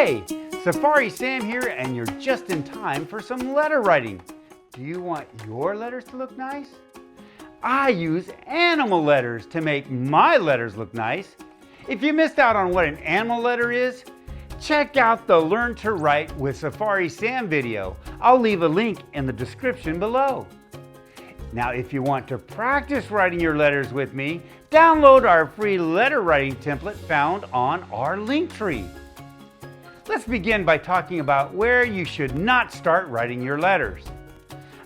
Hey, Safari Sam here, and you're just in time for some letter writing. Do you want your letters to look nice? I use animal letters to make my letters look nice. If you missed out on what an animal letter is, check out the Learn to Write with Safari Sam video. I'll leave a link in the description below. Now, if you want to practice writing your letters with me, download our free letter writing template found on our link tree. Let's begin by talking about where you should not start writing your letters.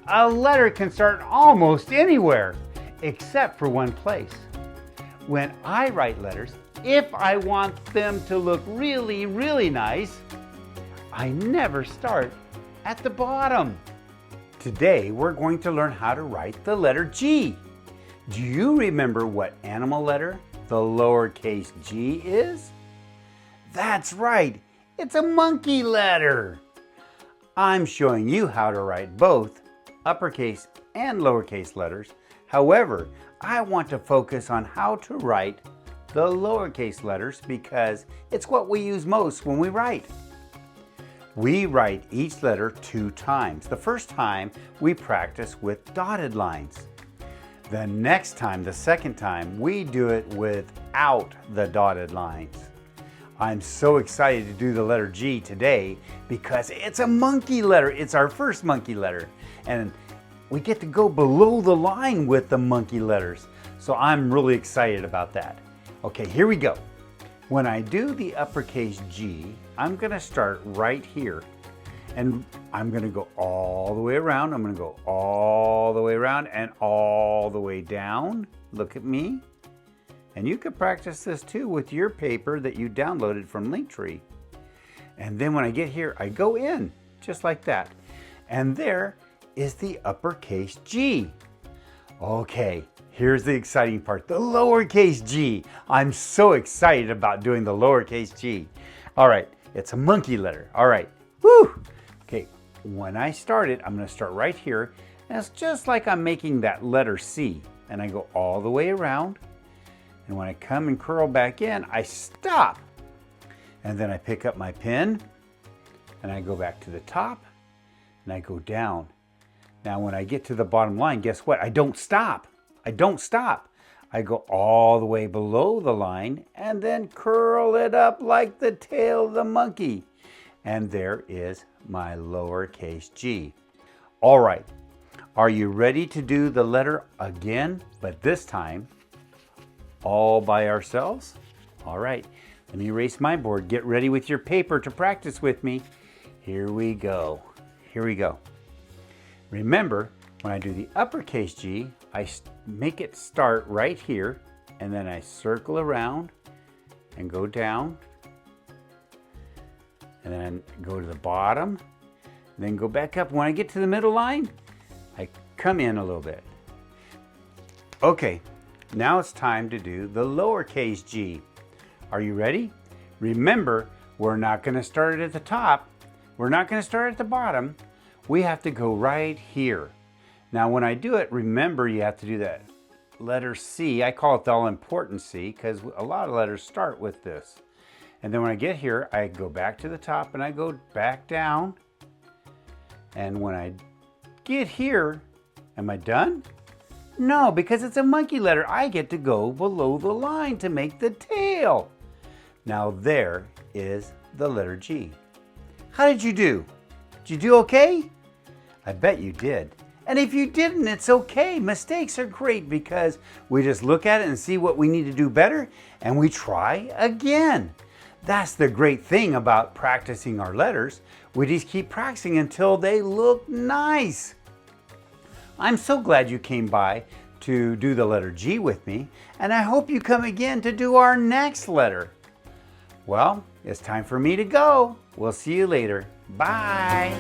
A letter can start almost anywhere, except for one place. When I write letters, if I want them to look really, really nice, I never start at the bottom. Today, we're going to learn how to write the letter G. Do you remember what animal letter the lowercase g is? That's right, it's a monkey letter. I'm showing you how to write both uppercase and lowercase letters. However, I want to focus on how to write the lowercase letters because it's what we use most when we write. We write each letter 2 times. The first time we practice with dotted lines. The next time, the second time, we do it without the dotted lines. I'm so excited to do the letter G today because it's a monkey letter. It's our first monkey letter. And we get to go below the line with the monkey letters. So I'm really excited about that. Okay, here we go. When I do the uppercase G, I'm going to start right here. And I'm going to go all the way around. I'm going to go all the way around and all the way down. Look at me. And you could practice this too with your paper that you downloaded from Linktree. And then when I get here, I go in just like that. And there is the uppercase G. Okay, here's the exciting part, the lowercase g. I'm so excited about doing the lowercase g. All right, it's a monkey letter. All right, woo! Okay, when I start it, I'm going to start right here. And it's just like I'm making that letter C. And I go all the way around. And when I come and curl back in, I stop. And then I pick up my pen. And I go back to the top. And I go down. Now when I get to the bottom line, guess what? I don't stop. I don't stop. I go all the way below the line and then curl it up like the tail of the monkey. And there is my lowercase g. All right, are you ready to do the letter again, but this time all by ourselves? All right, let me erase my board. Get ready with your paper to practice with me. Here we go. Here we go. Remember, when I do the uppercase G, I make it start right here, and then I circle around and go down, and then go to the bottom, and then go back up. When I get to the middle line, I come in a little bit. Okay, now it's time to do the lowercase g. Are you ready? Remember, we're not going to start it at the top. We're not going to start at the bottom. We have to go right here. Now when I do it, remember you have to do that letter C. I call it the all-important C because a lot of letters start with this. And then when I get here, I go back to the top and I go back down. And when I get here, am I done? No, because it's a monkey letter. I get to go below the line to make the tail. Now there is the letter G. How did you do? Did you do okay? I bet you did. And if you didn't, it's okay. Mistakes are great because we just look at it and see what we need to do better and we try again. That's the great thing about practicing our letters. We just keep practicing until they look nice. I'm so glad you came by to do the letter G with me, and I hope you come again to do our next letter. Well, it's time for me to go. We'll see you later. Bye.